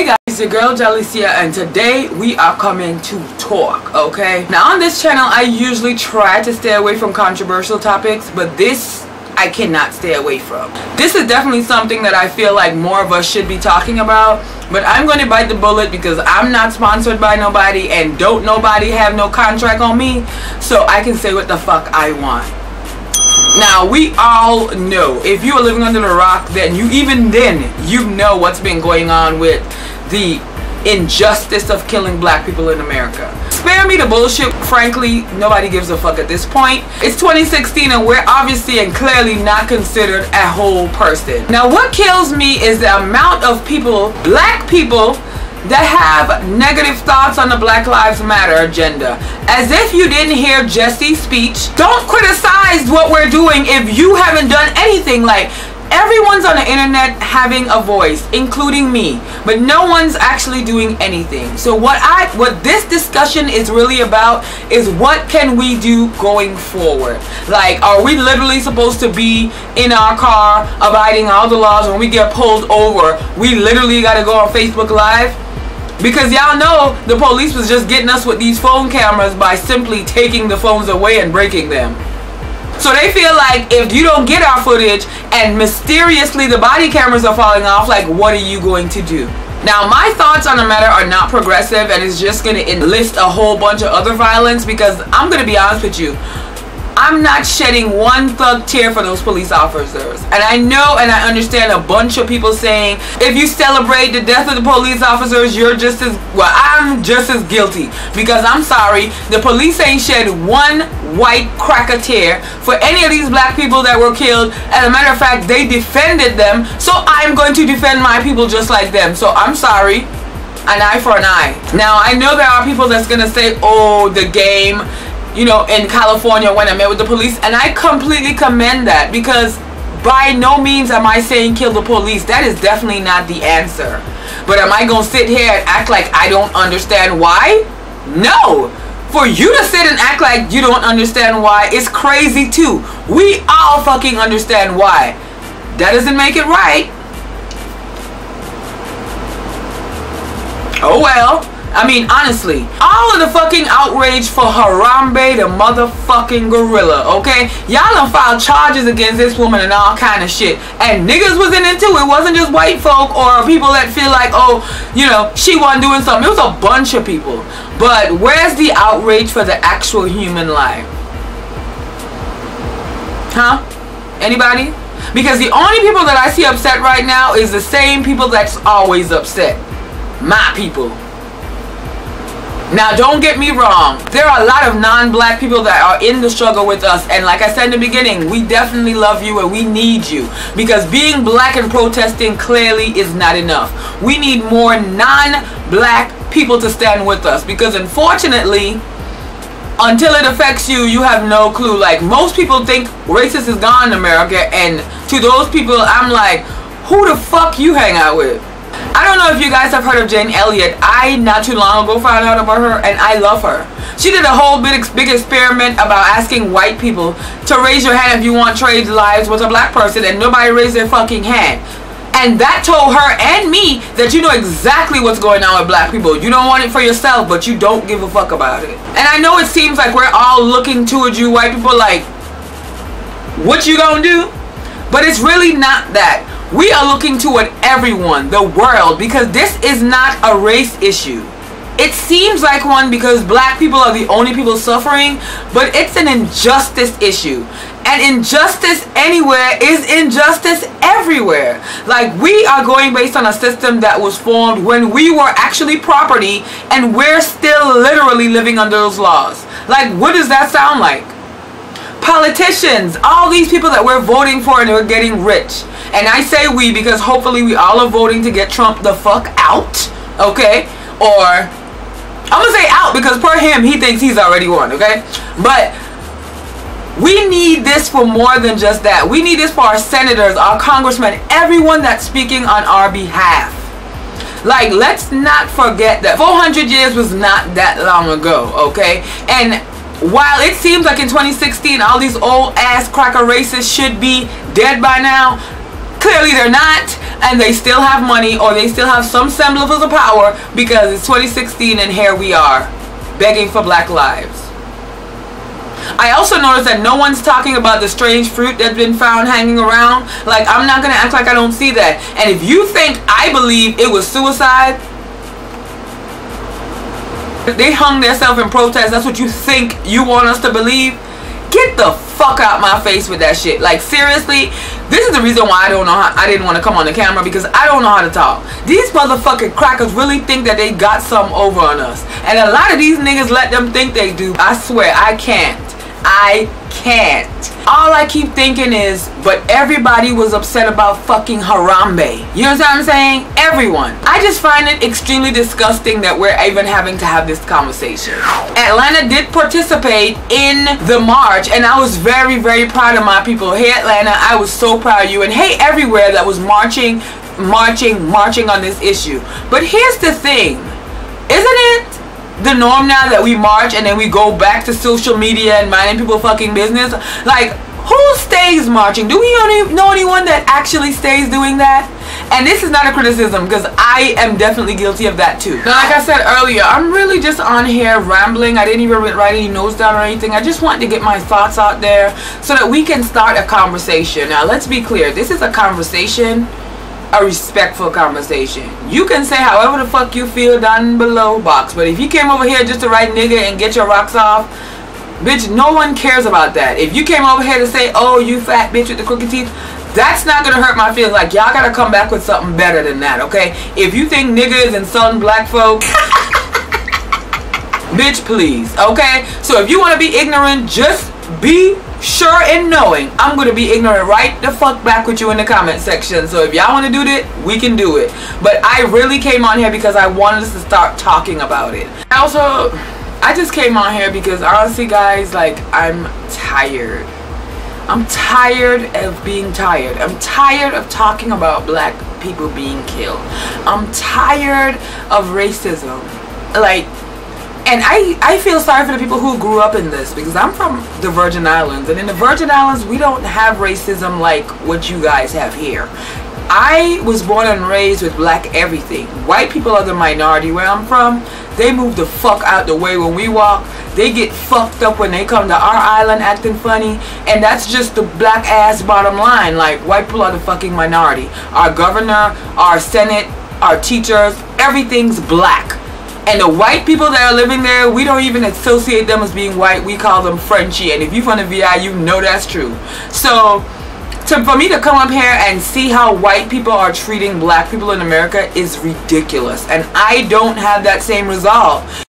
guys, it's your girl Jahlicia, and today we are coming to talk, okay? Now on this channel I usually try to stay away from controversial topics, but this I cannot stay away from. This is definitely something that I feel like more of us should be talking about, but I'm going to bite the bullet because I'm not sponsored by nobody and don't nobody have no contract on me, so I can say what the fuck I want. Now we all know, if you are living under the rock, then you know what's been going on with the injustice of killing black people in America. Spare me the bullshit. Frankly, nobody gives a fuck at this point. It's 2016 and we're obviously and clearly not considered a whole person. Now what kills me is the amount of people, black people, that have negative thoughts on the Black Lives Matter agenda. As if you didn't hear Jesse's speech. Don't criticize what we're doing if you haven't done anything. Like, everyone's on the internet having a voice, including me, but no one's actually doing anything. So what this discussion is really about is what can we do going forward. Like, are we literally supposed to be in our car abiding all the laws? When we get pulled over, we literally got to go on Facebook Live? Because y'all know the police was just getting us with these phone cameras by simply taking the phones away and breaking them. So they feel like if you don't get our footage and mysteriously the body cameras are falling off, like, what are you going to do? Now my thoughts on the matter are not progressive, and it's just going to enlist a whole bunch of other violence, because I'm going to be honest with you, I'm not shedding one thug tear for those police officers. And I know and I understand a bunch of people saying, if you celebrate the death of the police officers, you're just as, well, I'm just as guilty. Because I'm sorry, the police ain't shed one white cracker tear for any of these black people that were killed. As a matter of fact, they defended them, so I'm going to defend my people just like them. So I'm sorry, an eye for an eye. Now I know there are people that's gonna say, oh, the game, you know, in California when I met with the police, and I completely commend that, because by no means am I saying kill the police. That is definitely not the answer. But am I gonna sit here and act like I don't understand why? No. For you to sit and act like you don't understand why is crazy too. We all fucking understand why. That doesn't make it right. Oh well. I mean, honestly, all of the fucking outrage for Harambe the motherfucking gorilla, okay? Y'all done filed charges against this woman and all kind of shit. And niggas was in it too. It wasn't just white folk or people that feel like, oh, you know, she wasn't doing something. It was a bunch of people. But where's the outrage for the actual human life? Huh? Anybody? Because the only people that I see upset right now is the same people that's always upset. My people. Now don't get me wrong, there are a lot of non-black people that are in the struggle with us, and like I said in the beginning, we definitely love you and we need you, because being black and protesting clearly is not enough. We need more non-black people to stand with us, because unfortunately, until it affects you, you have no clue. Like, most people think racist is gone in America, and to those people I'm like, who the fuck you hang out with? I don't know if you guys have heard of Jane Elliott. I not too long ago found out about her, and I love her. She did a whole big experiment about asking white people to raise your hand if you want to trade lives with a black person, and nobody raised their fucking hand. And that told her and me that you know exactly what's going on with black people. You don't want it for yourself, but you don't give a fuck about it. And I know it seems like we're all looking towards you white people like, what you gonna do? But it's really not that. We are looking toward everyone, the world, because this is not a race issue. It seems like one because black people are the only people suffering, but it's an injustice issue. And injustice anywhere is injustice everywhere. Like, we are going based on a system that was formed when we were actually property, and we're still literally living under those laws. Like, what does that sound like? Politicians, all these people that we're voting for and they're getting rich. And I say we because hopefully we all are voting to get Trump the fuck out, okay? Or, I'm gonna say out because per him, he thinks he's already won, okay? But we need this for more than just that. We need this for our senators, our congressmen, everyone that's speaking on our behalf. Like, let's not forget that 400 years was not that long ago, okay? And while it seems like in 2016 all these old ass cracker racists should be dead by now, Clearly they're not, and they still have money, or they still have some semblance of power, because it's 2016 and here we are begging for black lives. I also noticed that no one's talking about the strange fruit that's been found hanging around. Like, I'm not gonna act like I don't see that. And if you think I believe it was suicide, they hung themselves in protest, that's what you think you want us to believe, get the fuck out my face with that shit. Like, seriously, this is the reason why I didn't want to come on the camera, because I don't know how to talk. These motherfucking crackers really think that they got something over on us, and a lot of these niggas let them think they do. I swear, I can't. All I keep thinking is, but everybody was upset about fucking Harambe. You know what I'm saying? Everyone. I just find it extremely disgusting that we're even having to have this conversation. Atlanta did participate in the march, and I was very, very proud of my people. Hey Atlanta, I was so proud of you, and hey everywhere that was marching on this issue. But here's the thing, isn't it the norm now that we march and then we go back to social media and minding people fucking business? Like, who stays marching? Do we know anyone that actually stays doing that? And this is not a criticism, because I am definitely guilty of that too. Now, like I said earlier, I'm really just on here rambling. I didn't even write any notes down or anything. I just wanted to get my thoughts out there so that we can start a conversation. Now, let's be clear, this is a conversation, a respectful conversation. You can say however the fuck you feel down below box, but if you came over here just to write nigga and get your rocks off, bitch, no one cares about that. If you came over here to say, oh, you fat bitch with the crooked teeth, that's not gonna hurt my feelings. Like, y'all gotta come back with something better than that, okay? If you think nigga is insulting black folk, bitch, please, okay? So if you want to be ignorant, just be sure in knowing I'm going to be ignorant right the fuck back with you in the comment section. So if y'all want to do that, we can do it. But I really came on here because I wanted us to start talking about it. Also, I just came on here because honestly, guys, like, I'm tired. I'm tired of being tired. I'm tired of talking about black people being killed. I'm tired of racism. Like, and I feel sorry for the people who grew up in this, because I'm from the Virgin Islands, and in the Virgin Islands we don't have racism like what you guys have here. I was born and raised with black everything. White people are the minority where I'm from. They move the fuck out the way when we walk. They get fucked up when they come to our island acting funny, and that's just the black ass bottom line. Like, white people are the fucking minority. Our governor, our senate, our teachers, everything's black. And the white people that are living there, we don't even associate them as being white. We call them Frenchie. And if you're from the VI, you know that's true. So, for me to come up here and see how white people are treating black people in America is ridiculous. And I don't have that same resolve.